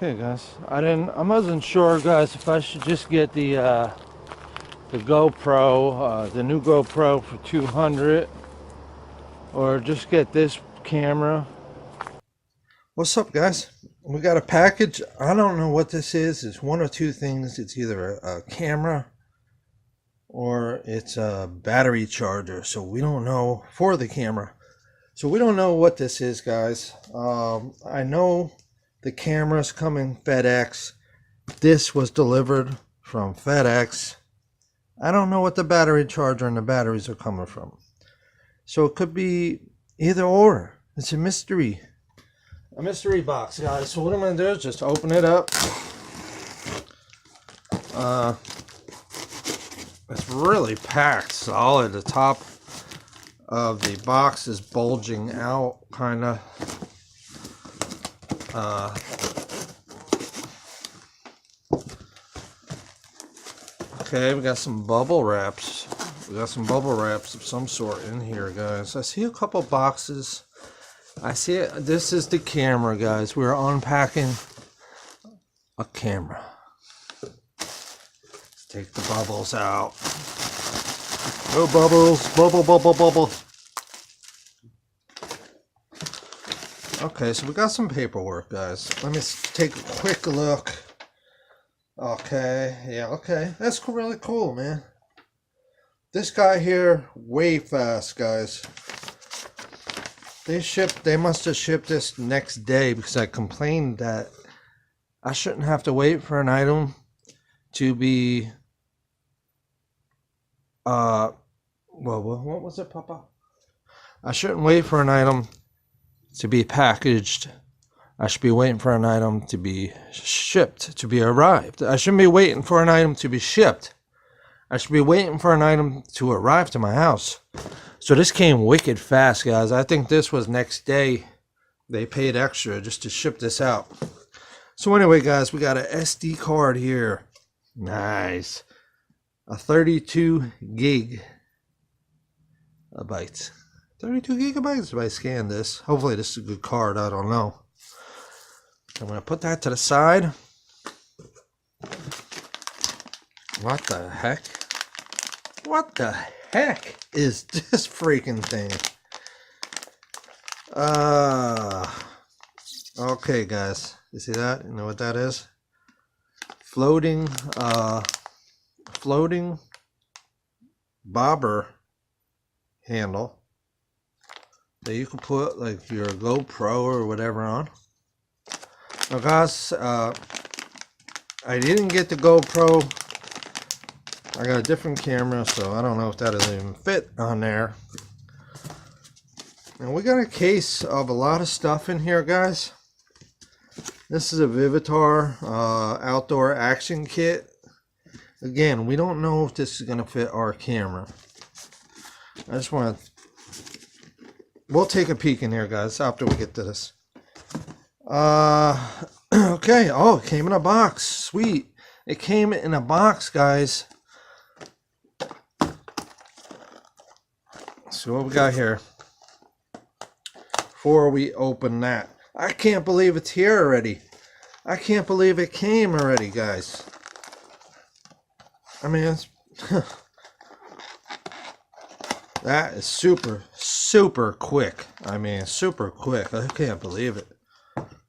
Okay, guys. I wasn't sure, guys, if I should just get the GoPro, the new GoPro for 200, or just get this camera. What's up, guys? We got a package. I don't know what this is. It's one or two things. It's either a camera or it's a battery charger. So we don't know for the camera. So we don't know what this is, guys. I know the camera's coming FedEx. This was delivered from FedEx. I don't know what the battery charger and the batteries are coming from. So it could be either or. It's a mystery. A mystery box, guys. So what I'm going to do is just open it up. It's really packed solid. The top of the box is bulging out, kind of. Okay, we got some bubble wraps. We got some bubble wraps of some sort in here, guys. I see a couple boxes. I see it. This is the camera, guys. We're unpacking a camera. Let's take the bubbles out. No bubbles. Bubble. Okay, so we got some paperwork, guys. Let me take a quick look. Okay, yeah, okay. That's really cool, man. This guy here, way fast, guys. They must have shipped this next day, because I complained that I shouldn't have to wait for an item to be, well, what was it, Papa? I shouldn't wait for an item to be packaged. I should be waiting for an item to be shipped, to be arrived. I shouldn't be waiting for an item to be shipped. I should be waiting for an item to arrive to my house. So this came wicked fast, guys. I think this was next day. They paid extra just to ship this out. So anyway, guys, we got an SD card here. Nice. A 32 gigabytes. 32 gigabytes if I scan this. Hopefully this is a good card. I don't know. I'm going to put that to the side. What the heck? What the heck is this freaking thing? Okay, guys. You see that? You know what that is? Floating bobber handle that you can put like your GoPro or whatever on. Now, guys, I didn't get the GoPro. I got a different camera, so I don't know if that'll even fit on there. And we got a case of a lot of stuff in here, guys. This is a Vivitar outdoor action kit. Again, we don't know if this is going to fit our camera. I just want to... We'll take a peek in here, guys, after we get to this. Okay. Oh, it came in a box. Sweet. It came in a box, guys. So what we got here? Before we open that, I can't believe it's here already. I can't believe it came already, guys. I mean, it's that is super quick. I mean, super quick. I can't believe it.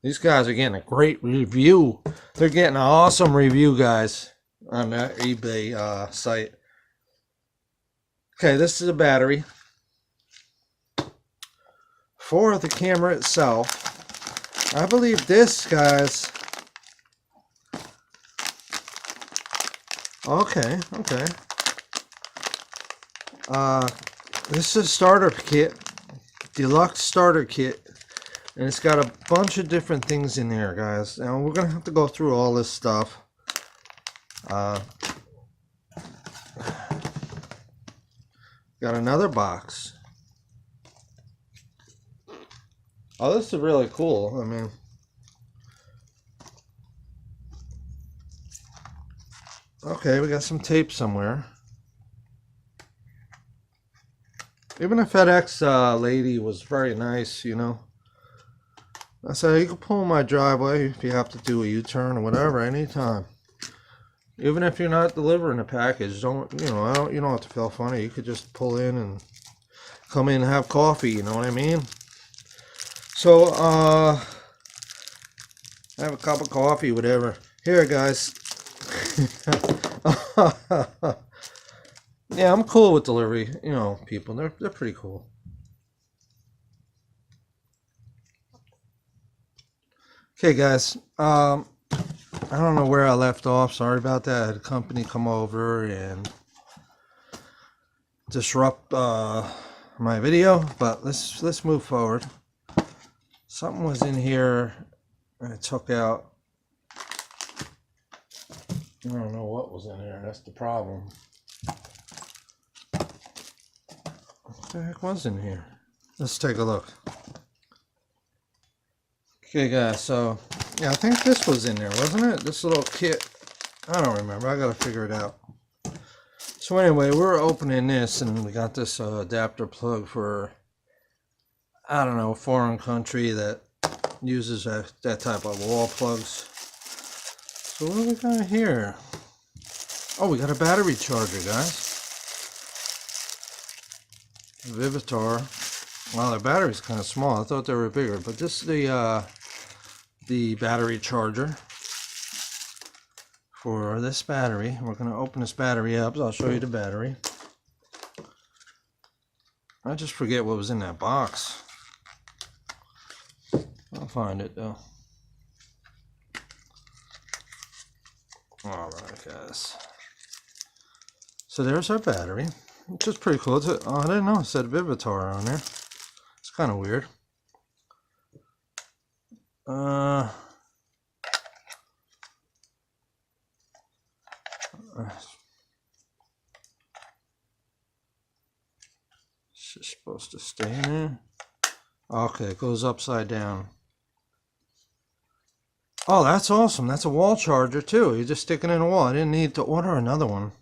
These guys are getting a great review. They're getting an awesome review, guys, on that eBay site. Okay, this is a battery for the camera itself. I believe this, guys. Okay. This is a starter kit, deluxe starter kit. And it's got a bunch of different things in here, guys. Now we're gonna have to go through all this stuff. Got another box. Oh, this is really cool. I mean, okay, we got some tape somewhere. Even the FedEx lady was very nice, you know. I said, you can pull in my driveway if you have to do a U-turn or whatever, anytime. Even if you're not delivering a package, don't, you know, you don't have to feel funny. You could just pull in and come in and have coffee, you know what I mean? So, have a cup of coffee, whatever. Here, guys. Yeah, I'm cool with delivery, you know, people. They're pretty cool. Okay, guys. I don't know where I left off. Sorry about that. I had a company come over and disrupt my video, but let's move forward. Something was in here and I took out. I don't know what was in there. That's the problem. What the heck was in here? Let's take a look. Okay, guys, so yeah, I think this was in there, wasn't it? This little kit. I don't remember. I gotta figure it out. So anyway, we're opening this and we got this adapter plug for, I don't know, a foreign country that uses that type of wall plugs. So what do we got here? Oh, we got a battery charger, guys. Vivitar. Wow, their battery's kind of small. I thought they were bigger, but this is the battery charger for this battery. We're going to open this battery up, so I'll show you the battery. I just forget what was in that box. I'll find it though. Alright, guys. So there's our battery, which is pretty cool. Oh, I didn't know it said Vivitar on there. It's kind of weird. It's just supposed to stay in there. Okay, it goes upside down. Oh, that's awesome. That's a wall charger too. You just stick it in a wall. I didn't need to order another one.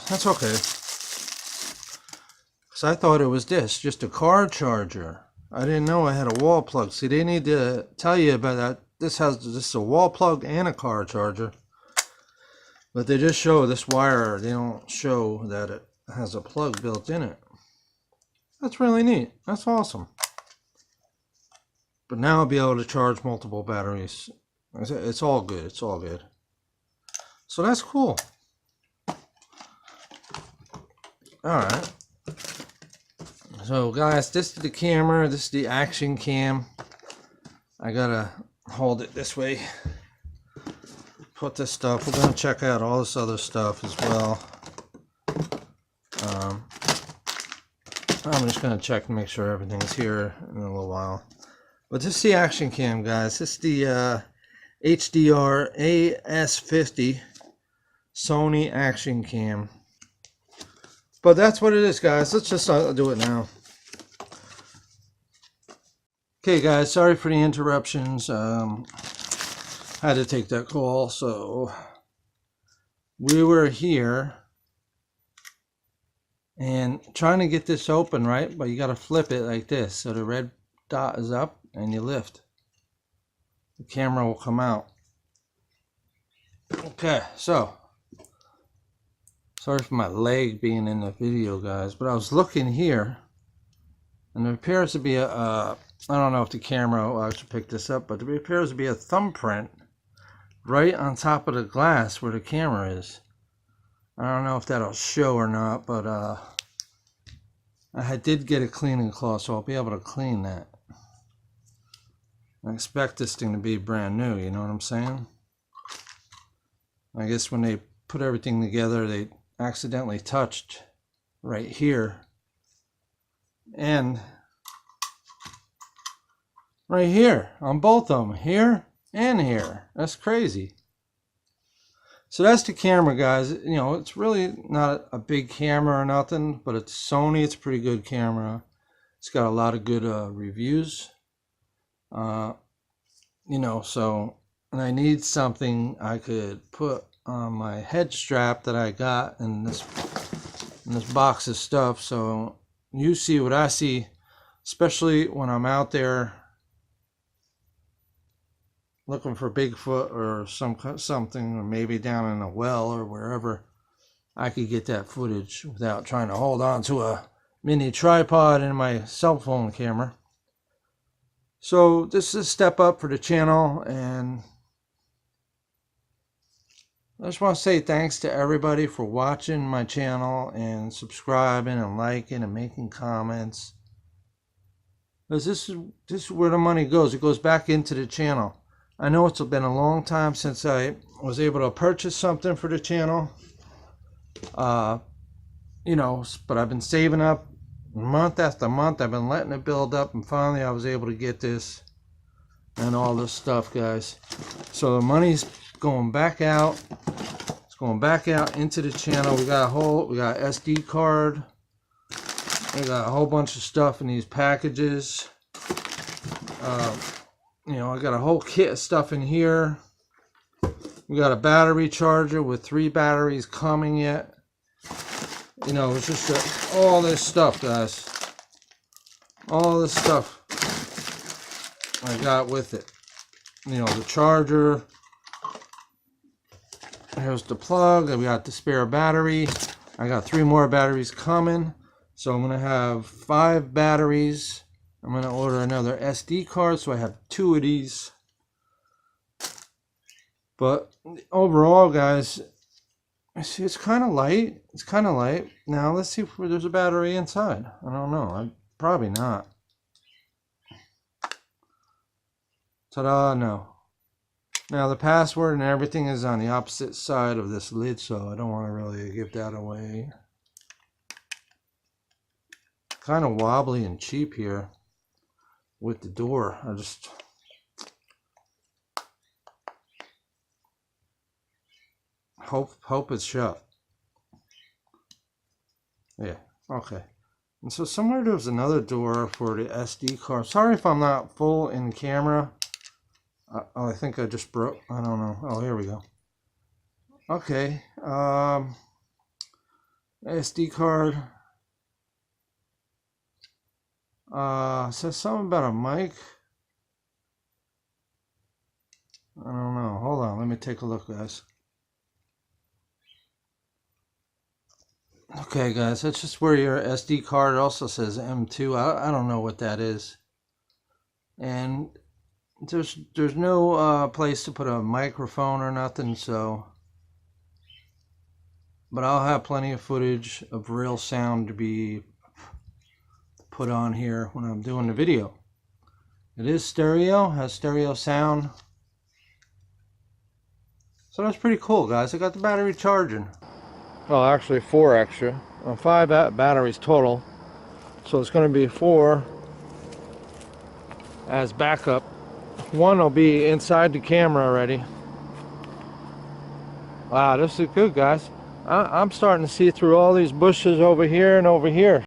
That's okay. Because I thought it was this, just a car charger. I didn't know I had a wall plug. See, they need to tell you about that. This is a wall plug and a car charger. But they just show this wire. They don't show that it has a plug built in it. That's really neat. That's awesome. But now I'll be able to charge multiple batteries. It's all good. It's all good. So that's cool. Alright. So guys, this is the camera. This is the action cam. I gotta hold it this way. Put this stuff. We're gonna check out all this other stuff as well. I'm just gonna check and make sure everything's here in a little while. But this is the action cam, guys. This is the HDR-AS50 Sony action cam. But that's what it is, guys. Let's just do it now. Okay, guys. Sorry for the interruptions. Had to take that call. So we were here and trying to get this open, right? But you got to flip it like this. So the red dot is up and you lift. The camera will come out. Okay, so sorry for my leg being in the video, guys, but I was looking here and there appears to be a I don't know if the camera will actually pick this up, but there appears to be a thumbprint right on top of the glass where the camera is. I don't know if that'll show or not, but I did get a cleaning cloth, so I'll be able to clean that. I expect this thing to be brand new, you know what I'm saying? I guess when they put everything together, they accidentally touched right here and right here on both of them, here and here. That's crazy. So that's the camera, guys. You know, it's really not a big camera or nothing, but it's Sony. It's a pretty good camera. It's got a lot of good reviews. You know, so, and I need something I could put on my head strap that I got in this box of stuff. So you see what I see especially when I'm out there looking for Bigfoot or something, or maybe down in a well or wherever. I could get that footage without trying to hold on to a mini tripod in my cell phone camera. So this is a step up for the channel, and I just want to say thanks to everybody for watching my channel and subscribing and liking and making comments. Because this is where the money goes. It goes back into the channel. I know it's been a long time since I was able to purchase something for the channel. You know, but I've been saving up month after month. I've been letting it build up, and finally I was able to get this and all this stuff, guys. So the money's going back out. It's going back out into the channel. We got SD card. We got a whole bunch of stuff in these packages. You know, I got a whole kit of stuff in here. We got a battery charger with 3 batteries coming yet. You know, it's just all this stuff, guys. All this stuff I got with it. You know, the charger. Here's the plug. We got the spare battery. I got 3 more batteries coming. So I'm going to have 5 batteries. I'm going to order another SD card, so I have 2 of these. But overall, guys, see, it's kind of light. It's kind of light. Now, let's see if there's a battery inside. I don't know. Probably not. Ta-da, no. Now, the password and everything is on the opposite side of this lid, so I don't want to really give that away. Kind of wobbly and cheap here with the door. I just hope it's shut. Yeah, okay. And so somewhere there's another door for the SD card. Sorry if I'm not full in camera. I think I just broke. I don't know. Oh, here we go. Okay. SD card. Says something about a mic. I don't know. Hold on. Let me take a look, guys. Okay, guys. That's just where your SD card also says M2. I don't know what that is. And there's no place to put a microphone or nothing, so. But I'll have plenty of footage of real sound to be put on here when I'm doing the video. It is stereo, has stereo sound. So that's pretty cool, guys. I got the battery charging. Well, actually 4 extra. 5 batteries total. So it's going to be 4 as backup. 1 will be inside the camera already. Wow, this is good, guys. I'm starting to see through all these bushes over here and over here.